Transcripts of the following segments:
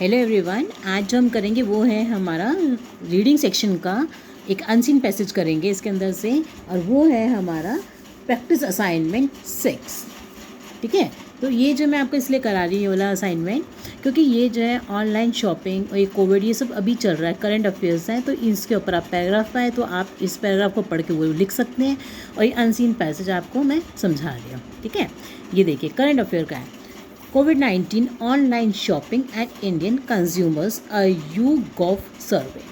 Hello everyone, आज जो हम करेंगे वो है हमारा रीडिंग सेक्शन का एक अनसीन पैसेज करेंगे इसके अंदर से, और वो है हमारा प्रैक्टिस असाइनमेंट 6। ठीक है, तो ये जो मैं आपको इसलिए करा रही हूँ वाला असाइनमेंट, क्योंकि ये जो है ऑनलाइन शॉपिंग और ये कोविड ये सब अभी चल रहा है, करंट अफेयर्स हैं, तो इसके ऊपर आप पैराग्राफ पाए तो आप इस पैराग्राफ को पढ़ के वो लिख सकते हैं, और ये अनसीन पैसेज आपको मैं समझा रही हूँ। ठीक है, ये देखिए करंट अफेयर का है। COVID-19 online shopping and Indian consumers, a YouGov survey।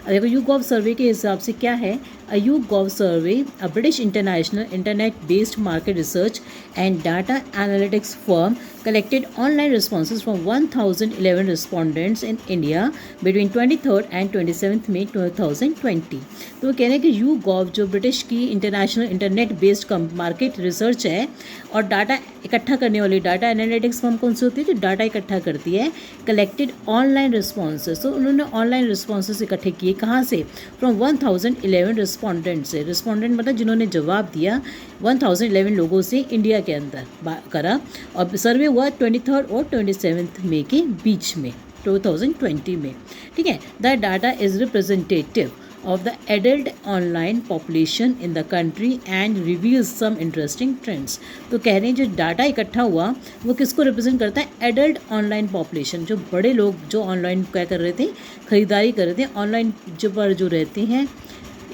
अब देखो YouGov सर्वे के हिसाब से क्या है। A YouGov survey, a British international internet-based market research and data analytics firm, collected online responses from 1,011 respondents in India between 23rd and 27th May 2020। तो वो कह रहे हैं कि YouGov जो ब्रिटिश की international internet based market research है और डाटा इकट्ठा करने वाली डाटा एनालिटिक्स फर्म कौन सी होती है जो डाटा इकट्ठा करती है, कलेक्टेड ऑनलाइन रिस्पॉन्सेज। तो उन्होंने ऑनलाइन रिस्पॉन्सेज इकट्ठे किए कहाँ से? फ्रॉम 1011 रिस्पॉन्डेंट से। रिस्पॉन्डेंट मतलब जिन्होंने जवाब दिया 1011 लोगों से इंडिया के अंदर करा, और सर्वे हुआ 23 और 27 मई के बीच में 2020 में। ठीक है, the data is representative of the adult online population in the country and reveals some interesting trends। तो कह रहे हैं जो डाटा इकट्ठा हुआ वो किसको रिप्रेजेंट करता है? एडल्ट ऑनलाइन पॉपुलेशन, जो बड़े लोग जो ऑनलाइन क्या कर रहे थे, खरीदारी कर रहे थे ऑनलाइन जो रहते हैं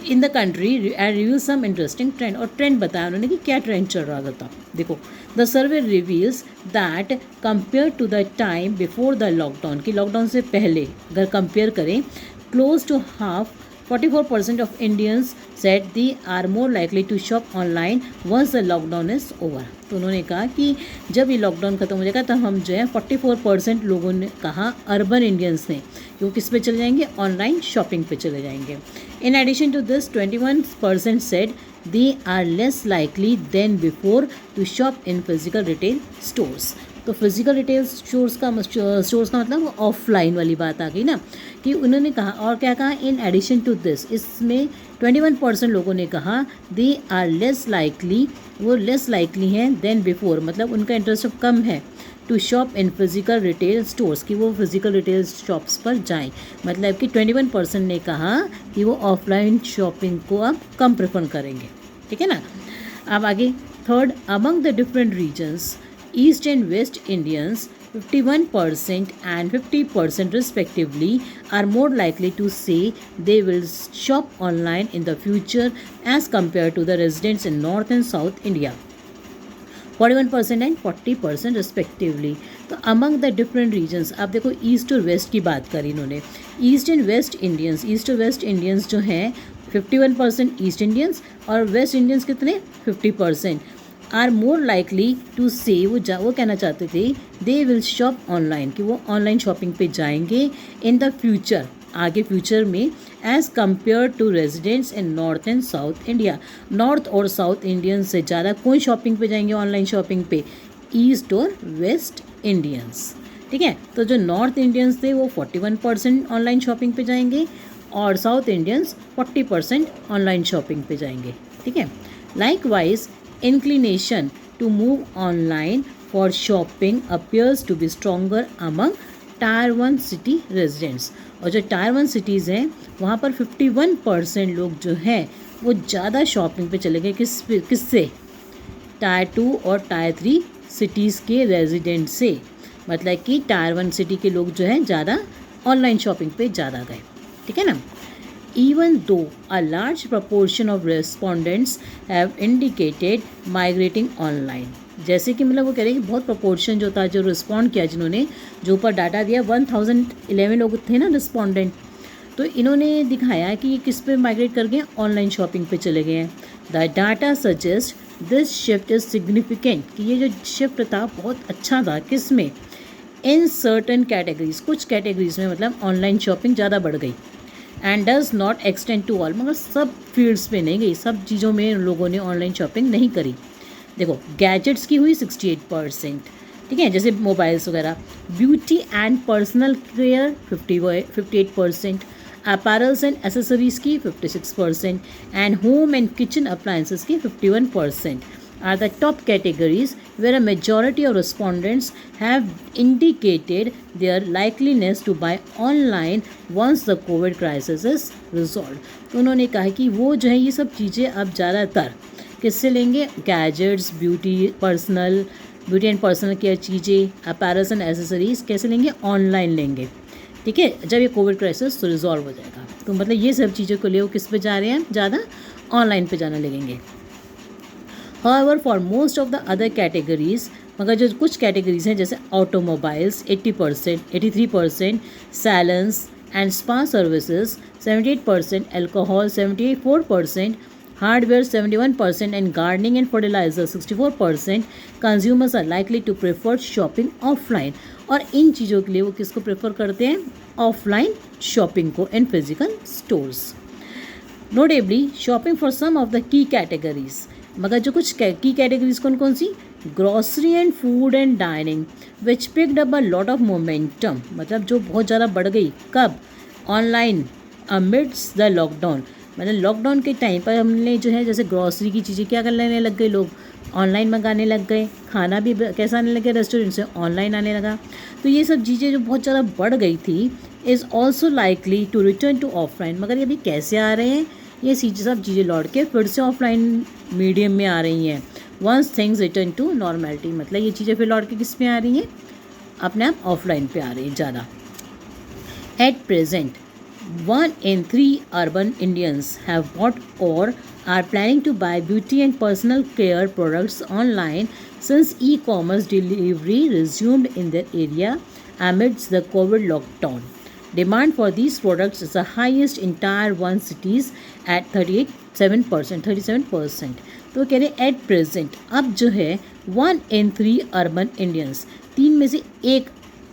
in the country, and review some interesting trend. और ट्रेंड बताया उन्होंने कि क्या ट्रेंड चल रहा था। देखो, the survey reveals that compare to the time before the lockdown, कि लॉकडाउन से पहले अगर कंपेयर करें, close to half 44% of Indians said they are more likely to shop online once the lockdown is over। तो उन्होंने कहा कि जब ये लॉकडाउन खत्म हो जाएगा तो हम जो है 44% लोगों ने कहा, अर्बन इंडियंस ने, कि वो किस पे चले जाएंगे? ऑनलाइन शॉपिंग पे चले जाएंगे। In addition to this 21% said they are less likely than before to shop in physical retail stores। तो फिजिकल रिटेल स्टोर्स का मतलब ऑफलाइन वाली बात आ गई ना, कि उन्होंने कहा, और क्या कहा? इन एडिशन टू दिस, इसमें 21% लोगों ने कहा दे आर लेस लाइकली, वो लेस लाइकली हैं देन बिफोर, मतलब उनका इंटरेस्ट अब कम है, to shop in physical retail stores, कि वो फिजिकल रिटेल शॉप्स पर जाएं। मतलब कि 21% ने कहा कि वो ऑफलाइन शॉपिंग को अब कम प्रेफर करेंगे। ठीक है ना। अब आगे third, among the different reasons, East and West Indians 51% and 50% respectively are more likely to say they will shop online in the future as compared to the residents in North and South India, 41% and 40% respectively। तो among the different regions, आप देखो east और waste की बात करी इन्होंने। East and West Indians जो हैं 51% ईस्ट इंडियंस और वेस्ट इंडियंस कितने? 50%। आर मोर लाइकली टू से, वो कहना चाहते थे दे विल शॉप ऑनलाइन, कि वो ऑनलाइन शॉपिंग पे जाएंगे इन द फ्यूचर, आगे फ्यूचर में, as compared to residents in North and South India. North और साउथ इंडियंस से ज़्यादा कौन शॉपिंग पे जाएंगे ऑनलाइन शॉपिंग पे? ईस्ट और वेस्ट इंडियंस। ठीक है, तो जो नॉर्थ इंडियंस थे वो 41% ऑनलाइन शॉपिंग पे जाएंगे और साउथ इंडियंस 40% ऑनलाइन शॉपिंग पे जाएंगे। ठीक है, likewise inclination to move online for shopping appears to be stronger among Tier 1 city residents। और जो Tier 1 cities हैं वहाँ पर 51% लोग जो हैं वो ज़्यादा शॉपिंग पे चले गए। किससे? Tier 2 और Tier 3 cities के रेजिडेंट से, मतलब कि Tier 1 सिटी के लोग जो हैं ज़्यादा ऑनलाइन शॉपिंग पे ज़्यादा गए। ठीक है ना। Even though a large proportion of respondents have indicated migrating online, जैसे कि मतलब वो कह रहे हैं कि बहुत प्रोपोर्शन जो था, जो रिस्पॉन्ड किया, जिन्होंने जो ऊपर डाटा दिया 1011 लोग थे ना रिस्पॉन्डेंट, तो इन्होंने दिखाया कि ये किस पे माइग्रेट कर गए? ऑनलाइन शॉपिंग पे चले गए हैं। The data suggest this shift is significant, कि ये जो शिफ्ट था बहुत अच्छा था। किस में? इन सर्टन कैटेगरीज, कुछ कैटेगरीज में मतलब ऑनलाइन शॉपिंग ज़्यादा बढ़ गई। And does not extend to all, मगर सब फील्ड्स पे नहीं गई, सब चीज़ों में लोगों ने ऑनलाइन शॉपिंग नहीं करी। देखो, गैजेट्स की हुई 68%, ठीक है, जैसे मोबाइल्स वगैरह। Beauty and personal care 58%, apparels and accessories की 56%, and home and kitchen appliances की 51%। are the top categories where a majority of respondents have indicated their likeliness to buy online once the COVID crisis is resolved. तो उन्होंने कहा कि वो जो है ये सब चीज़ें अब ज़्यादातर किससे लेंगे, gadgets, beauty and personal care चीज़ें, अपैरल्स एंड एसेसरीज कैसे लेंगे, ऑनलाइन लेंगे, ठीक है, जब ये कोविड क्राइसिस रिजॉल्व हो जाएगा। तो मतलब ये सब चीज़ों को लिए वो किस पे जा रहे हैं, ज़्यादा ऑनलाइन पे जाना लगेंगे। However, for most of the other categories, मगर जो कुछ कैटेगरीज हैं जैसे automobiles 80%, 83%, salons and spa services 78%, alcohol 74%, hardware 71% and gardening and fertilizer 64%, consumers are likely to prefer shopping offline. और इन चीज़ों के लिए वो किसको प्रेफर करते हैं, ऑफलाइन शॉपिंग को in physical stores. Notably shopping for some of the key categories, मगर जो कुछ की कैटेगरीज कौन कौन सी, grocery and food and dining which picked up a lot of momentum, मतलब जो बहुत ज़्यादा बढ़ गई, कब, ऑनलाइन अमिड्स द लॉकडाउन। मतलब लॉकडाउन के टाइम पर हमने जो है जैसे ग्रॉसरी की चीज़ें क्या करने लग गए, लोग ऑनलाइन मंगाने लग गए, खाना भी कैसा आने लग गया, रेस्टोरेंट से ऑनलाइन आने लगा। तो ये सब चीज़ें जो बहुत ज़्यादा बढ़ गई थी is also likely to return to offline. मगर ये अभी कैसे आ रहे हैं, ये सब चीज़ें लौट के फिर से ऑफलाइन मीडियम में आ रही हैं। Once things return to normality, मतलब ये चीज़ें फिर लौट के किस में आ रही हैं, अपने आप ऑफलाइन पे आ रही हैं ज़्यादा। At present 1 in 3 urban Indians have bought or are planning to buy beauty and personal care products online since e-commerce delivery resumed in their area amidst the COVID lockdown. Demand for these products is the highest in Tier 1 cities at 37%। तो कह रहे at present अब जो है 1 in 3 urban Indians, 3 में से एक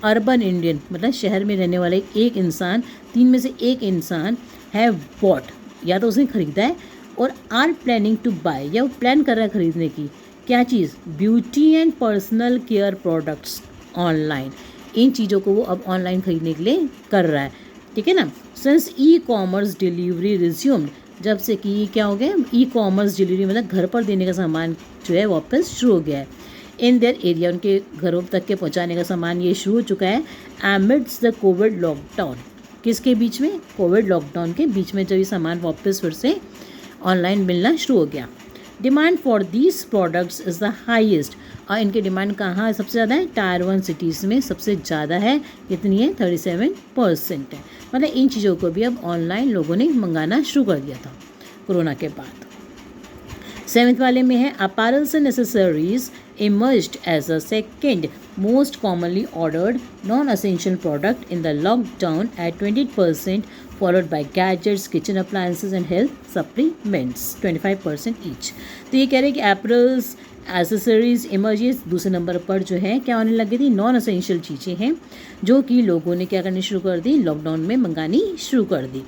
urban Indian मतलब शहर में रहने वाले एक इंसान, 3 में से एक इंसान हैव बॉट, या तो उसने ख़रीदा है, और आर प्लानिंग टू बाय, या वो प्लान कर रहा है ख़रीदने की, क्या चीज़, beauty and personal care products online. इन चीज़ों को वो अब ऑनलाइन ख़रीदने के लिए कर रहा है, ठीक है ना। Since e commerce delivery resumed, जब से कि क्या हो गया, ई कॉमर्स डिलीवरी मतलब घर पर देने का सामान जो है वापस शुरू हो गया है। इन देयर एरिया, उनके घरों तक के पहुंचाने का सामान ये शुरू हो चुका है। एमिड्स द कोविड लॉकडाउन, किसके बीच में, कोविड लॉकडाउन के बीच में जब ये सामान वापस फिर से ऑनलाइन मिलना शुरू हो गया। Demand for these products is the highest, और इनकी डिमांड कहाँ सबसे ज़्यादा है, Tier 1 सिटीज़ में सबसे ज़्यादा है, कितनी है, 37% है। मतलब इन चीज़ों को भी अब ऑनलाइन लोगों ने मंगाना शुरू कर दिया था कोरोना के बाद। 7th वाले में है apparels and accessories emerged as a second most commonly ordered non-essential product in the lockdown at 20%, followed by gadgets, kitchen appliances and health supplements 25% each। तो ये कह रहे हैं कि एपरल्स एसेसरीज इमर्जेस दूसरे नंबर पर जो है क्या होने लगी थी, नॉन असेंशियल चीज़ें हैं जो कि लोगों ने क्या करनी शुरू कर दी, लॉकडाउन में मंगानी शुरू कर दी।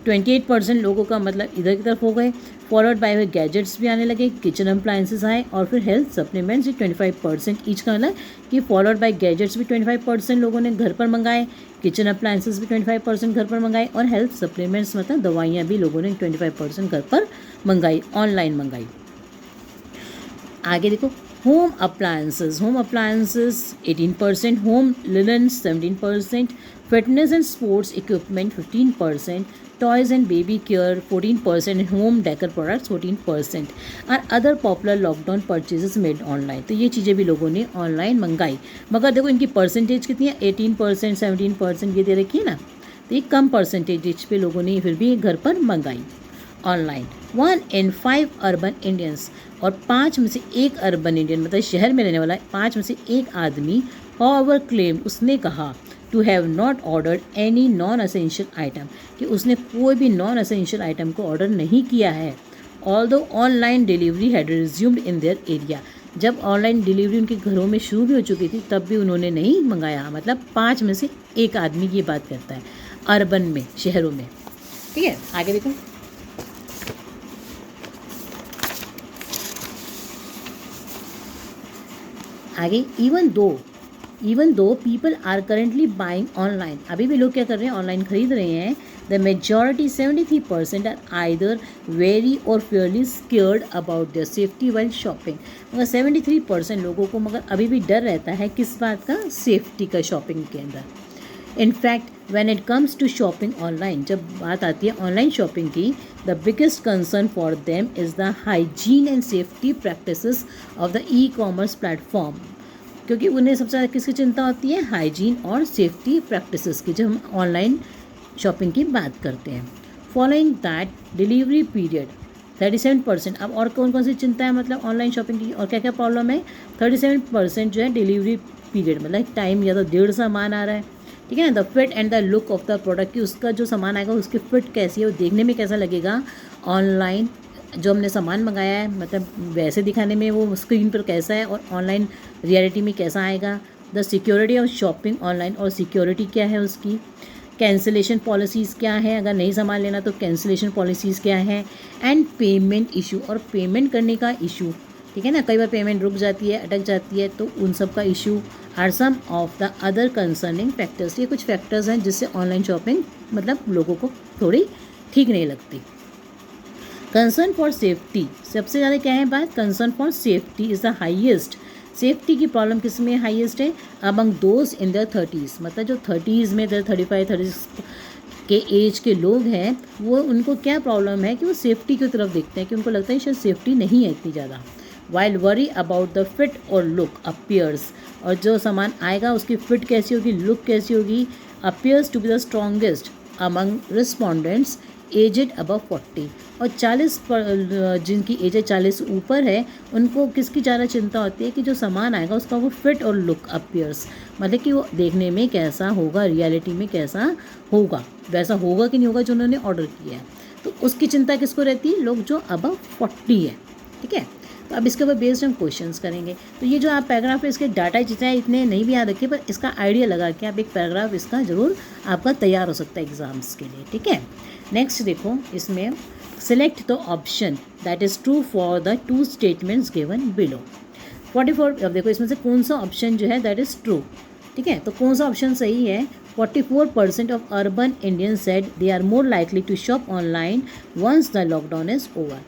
28% लोगों का मतलब इधर की तरफ हो गए, फॉलोड बाय गैजेट्स भी आने लगे, किचन अप्लायंसेस आए, और फिर हेल्थ सप्लीमेंट्स भी 25% ईच का मतलब कि फॉलोड बाय गैजेट्स भी 25% लोगों ने घर पर मंगाए, किचन अप्लायंसेस भी 25% घर पर मंगाए, और हेल्थ सप्लीमेंट्स मतलब दवाइयाँ भी लोगों ने 25% घर पर मंगाई, ऑनलाइन मंगाई। आगे देखो, home appliances 18%, home linen 17%, fitness and sports equipment 15%, toys and baby care 14%, home decor products 14%, और other popular lockdown purchases made online. तो ये चीज़ें भी लोगों ने ऑनलाइन मंगाई, मगर देखो इनकी परसेंटेज कितनी है, 18%, 17% ये दे रखी है ना, तो ये कम परसेंटेज पे लोगों ने फिर भी घर पर मंगाई ऑनलाइन। 1 in 5 अर्बन इंडियंस, और 5 में से एक अर्बन इंडियन मतलब शहर में रहने वाला 5 में से एक आदमी however claimed, उसने कहा to have not ordered any non essential item, कि उसने कोई भी नॉन असेंशियल आइटम को ऑर्डर नहीं किया है। Although online delivery had resumed in their area, जब ऑनलाइन डिलीवरी उनके घरों में शुरू भी हो चुकी थी तब भी उन्होंने नहीं मंगाया। मतलब 5 में से एक आदमी ये बात करता है अर्बन में, शहरों में, ठीक है। आगे देखो, आगे, even though even though people are currently buying online, अभी भी लोग क्या कर रहे हैं, ऑनलाइन खरीद रहे हैं। The majority 73% are either very और fairly scared about their safety while shopping. मगर 73% लोगों को मगर अभी भी डर रहता है किस बात का, सेफ्टी का शॉपिंग के अंदर। In fact when it comes to shopping online, जब बात आती है ऑनलाइन शॉपिंग की, the biggest concern for them is the hygiene and safety practices of the e commerce platform. क्योंकि उन्हें सबसे ज़्यादा किसकी चिंता होती है, हाइजीन और सेफ्टी प्रैक्टिसेस की, जब हम ऑनलाइन शॉपिंग की बात करते हैं। Following that delivery period 37%। अब और कौन कौन सी चिंता है मतलब ऑनलाइन शॉपिंग की, और क्या क्या प्रॉब्लम है, 37% जो है डिलीवरी पीरियड, मतलब टाइम या तो देर सामान आ रहा है, ठीक है ना। The fit and the look of the product, की उसका जो सामान आएगा उसकी फिट कैसी है, वो देखने में कैसा लगेगा, ऑनलाइन जो हमने सामान मंगाया है मतलब वैसे दिखाने में वो स्क्रीन पर कैसा है और ऑनलाइन रियलिटी में कैसा आएगा। The security of shopping online, और सिक्योरिटी क्या है उसकी। कैंसिलेशन पॉलिसीज़ क्या है, अगर नहीं सामान लेना तो कैंसिलेशन पॉलिसीज़ क्या है। एंड पेमेंट इशू, और पेमेंट करने का इशू, ठीक है ना, कई बार पेमेंट रुक जाती है, अटक जाती है, तो उन सब का issue are some of the other concerning factors. ये कुछ फैक्टर्स हैं जिससे ऑनलाइन शॉपिंग मतलब लोगों को थोड़ी ठीक नहीं लगती। कंसर्न फॉर सेफ्टी, सबसे ज़्यादा क्या है बात, concern for safety is the highest. Safety की प्रॉब्लम किस में हाईएस्ट है, among those in their 30s, मतलब जो 30s में 35-36 के एज के लोग हैं, वो उनको क्या प्रॉब्लम है कि वो सेफ्टी की तरफ देखते हैं, कि उनको लगता है शायद सेफ्टी नहीं है इतनी ज़्यादा। While worry about the fit और लुक अपीयर्स, और जो सामान आएगा उसकी फिट कैसी होगी, लुक कैसी होगी, appears to be the strongest among respondents aged above 40। और 40 पर जिनकी एज 40 से ऊपर है, उनको किसकी ज़्यादा चिंता होती है कि जो सामान आएगा उसका वो फिट और लुक अपीयर्स, मतलब कि वो देखने में कैसा होगा, रियलिटी में कैसा होगा, वैसा होगा कि नहीं होगा जो उन्होंने ऑर्डर किया है। तो उसकी चिंता किसको रहती है, लोग जो अबव 40 है, ठीक है। तो अब इसके ऊपर बेस्ड हम क्वेश्चंस करेंगे। तो ये जो आप पैराग्राफ है इसके डाटा जितना इतने नहीं भी याद रखिए, पर इसका आइडिया लगा के आप एक पैराग्राफ इसका ज़रूर आपका तैयार हो सकता है एग्जाम्स के लिए, ठीक है। नेक्स्ट देखो, इसमें select the option that is true for the two statements given below. 44, अब देखो इसमें से कौन सा ऑप्शन जो है दैट इज़ ट्रू, ठीक है। तो कौन सा ऑप्शन सही है, 44% of urban Indian said they are more likely to shop online once the lockdown is over.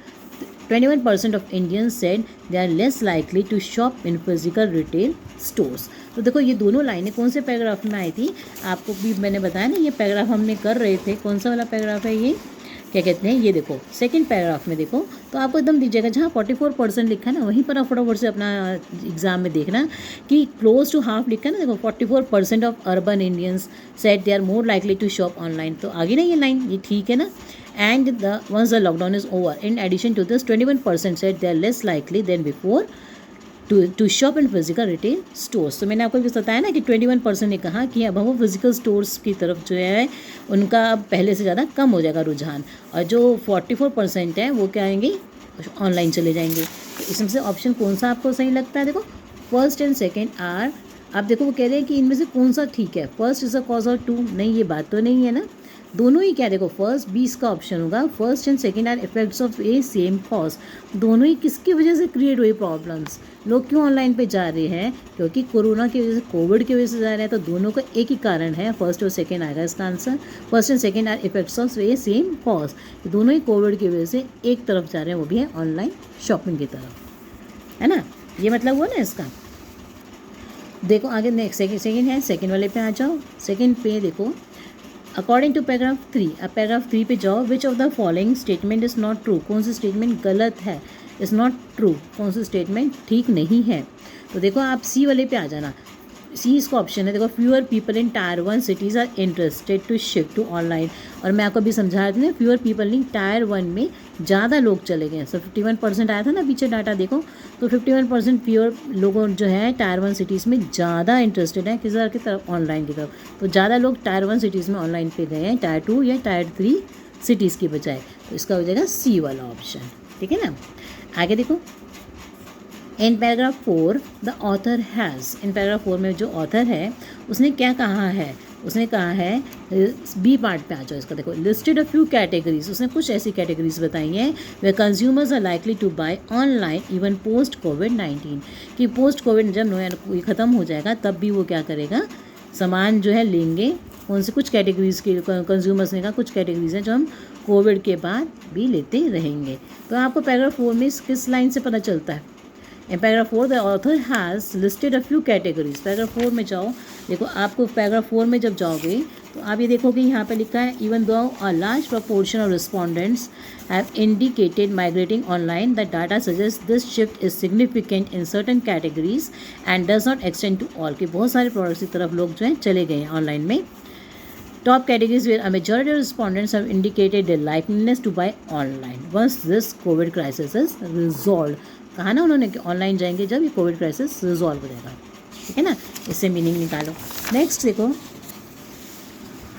21% of Indians said they are less likely to shop in physical retail stores. तो देखो ये दोनों लाइनें कौन से पैराग्राफ में आई थी, आपको भी मैंने बताया ना, ये पैराग्राफ हमने कर रहे थे, कौन सा वाला पैराग्राफ है ये, क्या कहते हैं, ये देखो सेकंड पैराग्राफ में देखो, तो आपको एकदम दीजिएगा जहाँ 44% लिखा है ना, वहीं पर आप फटाफट से अपना एग्जाम में देखना कि क्लोज टू हाफ लिखा है ना, देखो 44% of urban Indians said they are more likely to shop online, तो आगे ना ये लाइन, ये ठीक है ना। And the once the lockdown is over, in addition to this 21% said they are less likely than before to shop in physical retail stores. तो मैंने आपको भी बताया ना कि 21% ने कहा कि अब वो फिजिकल स्टोर्स की तरफ जो है उनका अब पहले से ज़्यादा कम हो जाएगा रुझान, और जो 44% है वो क्या आएंगे, ऑनलाइन चले जाएंगे। तो इसमें से ऑप्शन कौन सा आपको सही लगता है, देखो फर्स्ट एंड सेकेंड आर, आप देखो वो कह रहे हैं कि इनमें से कौन सा ठीक है, फर्स्ट इज़ अ कॉज और टू, नहीं ये बात तो नहीं है ना, दोनों ही क्या, देखो फर्स्ट 20 का ऑप्शन होगा, first and second are effects of a same cause. दोनों ही किसकी वजह से क्रिएट हुई प्रॉब्लम्स, लोग क्यों ऑनलाइन पे जा रहे हैं, क्योंकि कोरोना की वजह से, कोविड की वजह से जा रहे हैं, तो दोनों का एक ही कारण है, फर्स्ट और सेकंड आएगा इसका answer. First and second are effects of a same cause, दोनों ही कोविड की वजह से एक तरफ जा रहे हैं, वो भी है ऑनलाइन शॉपिंग की तरफ, है ना, ये मतलब हुआ ना इसका। देखो आगे नेक्स्ट सेकंड है, सेकंड वाले पे आ जाओ, सेकंड पे देखो, अकॉर्डिंग टू पैराग्राफ 3, अब पैराग्राफ 3 पे जाओ, विच of the following statement is not true, कौन सी स्टेटमेंट गलत है, इज़ नॉट ट्रू, कौन सी स्टेटमेंट ठीक नहीं है। तो देखो आप सी वाले पे आ जाना, सी इसका ऑप्शन है, देखो fewer people in tier 1 cities are interested to shift to online, और मैं आपको अभी समझा रही थी ना, फ्यूअर पीपल नहीं, टायर 1 में ज़्यादा लोग चले गए, सो 51% आया था ना पीछे डाटा देखो, तो 51% फ्यूअर लोगों जो है टायर 1 सिटीज़ में ज़्यादा इंटरेस्टेड है किस की तरफ, ऑनलाइन की तरफ, तो ज़्यादा लोग टायर 1 सिटीज़ में ऑनलाइन पे गए हैं टायर 2 या टायर 3 सिटीज़ की बजाय, तो इसका हो जाएगा सी वाला ऑप्शन, ठीक है ना। आगे देखो, in paragraph 4 the author has, in paragraph 4 में जो ऑथर है उसने क्या कहा है, उसने कहा है बी पार्ट पे आ जाओ इसका, देखो लिस्टेड अ फ्यू कैटेगरीज, उसने कुछ ऐसी कैटेगरीज बताई हैं वे consumers are likely to buy online even post कोविड-19, कि पोस्ट कोविड जब ये ख़त्म हो जाएगा तब भी वो क्या करेगा, सामान जो है लेंगे। कौन से कुछ कैटेगरीज के कंज्यूमर्स ने कहा कुछ कैटेगरीज हैं जो हम कोविड के बाद भी लेते रहेंगे। तो आपको पैराग्राफ 4 में किस लाइन से पता चलता है? In paragraph 4 the author has listed a few categories। Paragraph 4 में जाओ, देखो आपको पैराग्राफ 4 में जब जाओगे तो आप ये देखोगे यहाँ पे लिखा है even though a large proportion of respondents have indicated migrating online, the data suggests this shift is significant in certain categories and does not extend to all, कि बहुत सारे प्रोडक्ट्स की तरफ लोग जो हैं चले गए हैं ऑनलाइन में। Top categories where a majority of respondents have indicated their likeliness to buy online once this COVID crisis is resolved। कहा ना उन्होंने कि ऑनलाइन जाएंगे जब ये कोविड क्राइसिस रिजॉल्व हो जाएगा, ठीक है ना, इससे मीनिंग निकालो। नेक्स्ट देखो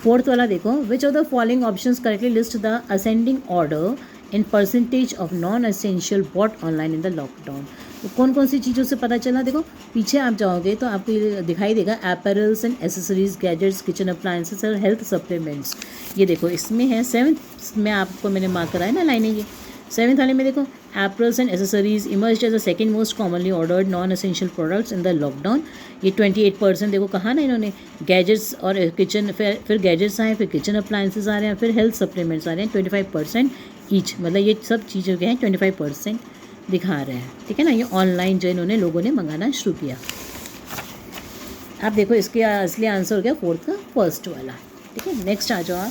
फोर्थ वाला, देखो which of the following options correctly list the ascending order in percentage of non essential bought online in the lockdown. तो कौन कौन सी चीज़ों से पता चला, देखो पीछे आप जाओगे तो आपको ये दिखाई देगा apparels and accessories, gadgets, kitchen appliances और हेल्थ सप्लीमेंट्स। ये देखो इसमें है 7th में आपको मैंने मार्क करा है ना लाइनें, ये 7th वाले में देखो apparels and accessories emerged as a second most commonly ordered non essential products in the lockdown. ये 28%, देखो कहा ना इन्होंने गैजेट्स और किचन, फिर गैजेट्स आए, फिर किचन अप्लायंसेस आ रहे हैं, फिर हेल्थ सप्लीमेंट्स आ रहे हैं 25% ईच, मतलब ये सब चीज़ों के हैं 25% दिखा रहे हैं, ठीक है ना। ये ऑनलाइन जो इन्होंने लोगों ने मंगाना शुरू किया। आप देखो इसके असली आंसर हो गया 4th का फर्स्ट वाला, ठीक है। नेक्स्ट आ जाओ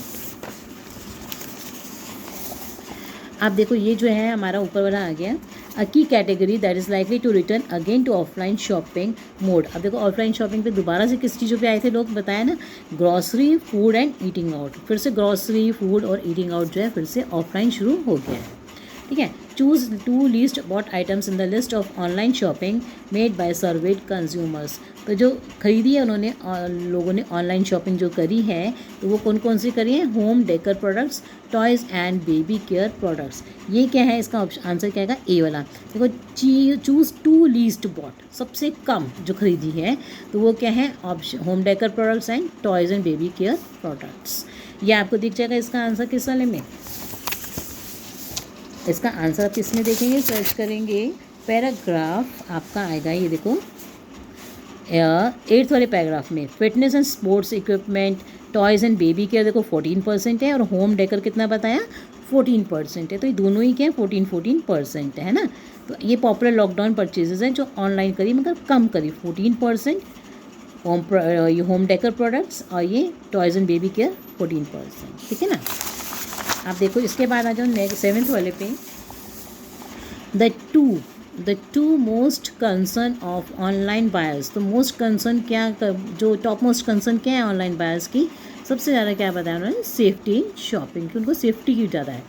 आप देखो ये जो है हमारा ऊपर वाला आ गया अ की category that is likely to return again to offline shopping mode. अब देखो ऑफलाइन शॉपिंग पे दोबारा से किस चीज़ों पे आए थे लोग, बताया ना, grocery, food and eating out. फिर से ग्रॉसरी, फूड और ईटिंग आउट जो है फिर से ऑफलाइन शुरू हो गया है, ठीक है। Choose 2 least bought items in the list of online shopping made by surveyed consumers. तो जो खरीदी है उन्होंने लोगों ने ऑनलाइन शॉपिंग जो करी है तो वो कौन कौन सी करी है, home decor products, toys and baby care products. ये क्या है, इसका आंसर क्या है, ए वाला। देखो चूज़ 2 लीस्ट बॉट, सबसे कम जो खरीदी है तो वो क्या है, option home decor products and toys and baby care products. ये आपको दिख जाएगा इसका आंसर किस वाले में। इसका आंसर आप किस में देखेंगे, सर्च करेंगे, पैराग्राफ आपका आएगा ये देखो 8th वाले पैराग्राफ में। Fitness and sports equipment, toys and baby care देखो 14% है और होम डेकर कितना बताया 14% है। तो ये दोनों ही क्या है 14% है ना। तो ये पॉपुलर लॉकडाउन परचेजेज हैं जो ऑनलाइन करी मगर कम करी 14%, होम डेकर प्रोडक्ट्स और ये टॉयज़ एंड बेबी केयर 14%, ठीक है ना। आप देखो इसके बाद आ जाओ नेक्स्ट 7th वाले पे, the two most concern of online buyers. तो मोस्ट कंसर्न क्या, जो टॉप मोस्ट कंसर्न क्या है ऑनलाइन बायर्स की, सबसे ज़्यादा क्या बताया उन्होंने, सेफ्टी इन शॉपिंग, कि उनको सेफ्टी की ज़्यादा है,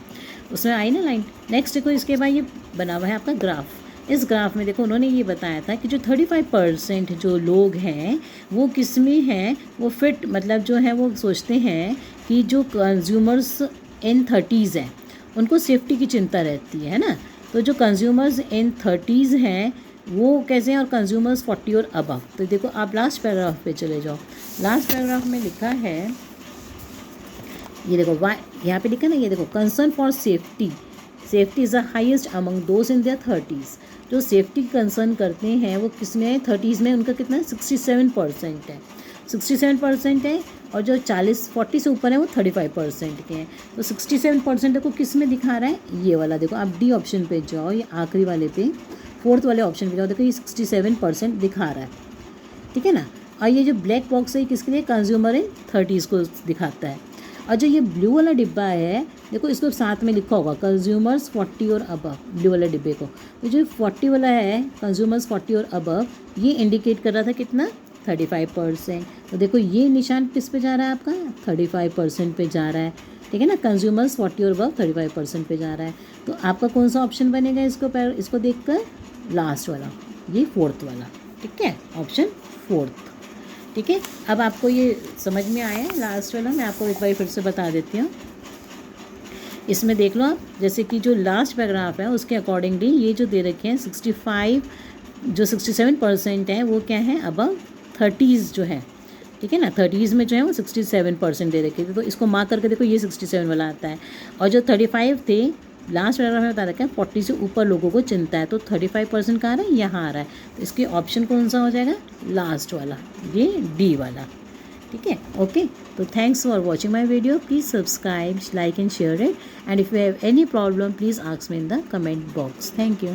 उसमें आई ना लाइन। नेक्स्ट देखो इसके बाद ये बना हुआ है आपका ग्राफ। इस ग्राफ में देखो उन्होंने ये बताया था कि जो 35% जो लोग हैं वो किस में हैं, वो फिट, मतलब जो है वो सोचते हैं कि जो कंज्यूमर्स इन 30s हैं उनको सेफ्टी की चिंता रहती है ना। तो जो कंज्यूमर्स इन 30s हैं वो कैसे हैं, और कंज्यूमर्स 40 और अबव। तो देखो आप लास्ट पैराग्राफ पे चले जाओ, लास्ट पैराग्राफ में लिखा है, ये देखो वाई यहाँ पे लिखा ना, ये देखो concern for safety is the highest among those in their 30s। जो सेफ्टी कंसर्न करते हैं वो किस में है, 30s में, उनका कितना है 67% है, 67% है। और जो 40 से ऊपर है वो 35% के हैं। तो 67% देखो किस में दिखा रहा है, ये वाला देखो आप डी ऑप्शन पे जाओ, ये आखिरी वाले पे 4th वाले ऑप्शन पे जाओ, देखो ये 67% दिखा रहा है, ठीक है ना। और ये जो ब्लैक बॉक्स है किसके लिए, कंज्यूमर इन 30s को दिखाता है। और जो ये ब्लू वाला डिब्बा है देखो इसको साथ में लिखा होगा कंज्यूमर्स 40 और अबव, ब्लू वाले डिब्बे को। तो जो 40 वाला है कंज्यूमर्स 40 और अबव, ये इंडिकेट कर रहा था कितना 35%। तो देखो ये निशान किस पे जा रहा है आपका 35% पे जा रहा है, ठीक है ना। कंज्यूमर्स 40 और अबव 35% पे जा रहा है। तो आपका कौन सा ऑप्शन बनेगा इसको देखकर, लास्ट वाला, ये 4th वाला, ठीक है, ऑप्शन 4th, ठीक है। अब आपको ये समझ में आया है लास्ट वाला, मैं आपको एक बार फिर से बता देती हूँ। इसमें देख लो आप, जैसे कि जो लास्ट पैराग्राफ है उसके अकॉर्डिंगली ये जो दे रखे हैं 67% है वो क्या है अबव 30s जो है, ठीक है ना। 30s में जो है वो 67% दे रखे थे, तो इसको मार्क करके देखो ये 67 वाला आता है। और जो 35 थे लास्ट पैराग्राफ में बता रखा है 40 से ऊपर लोगों को चिंता है, तो 35% कहाँ आ रहा है, यहाँ आ रहा है। तो इसकी ऑप्शन कौन सा हो जाएगा, लास्ट वाला, ये डी वाला। ठीक है, ओके। तो thanks for watching my video, please subscribe, like and share it, and if you have any problem please ask me in the comment box. Thank you.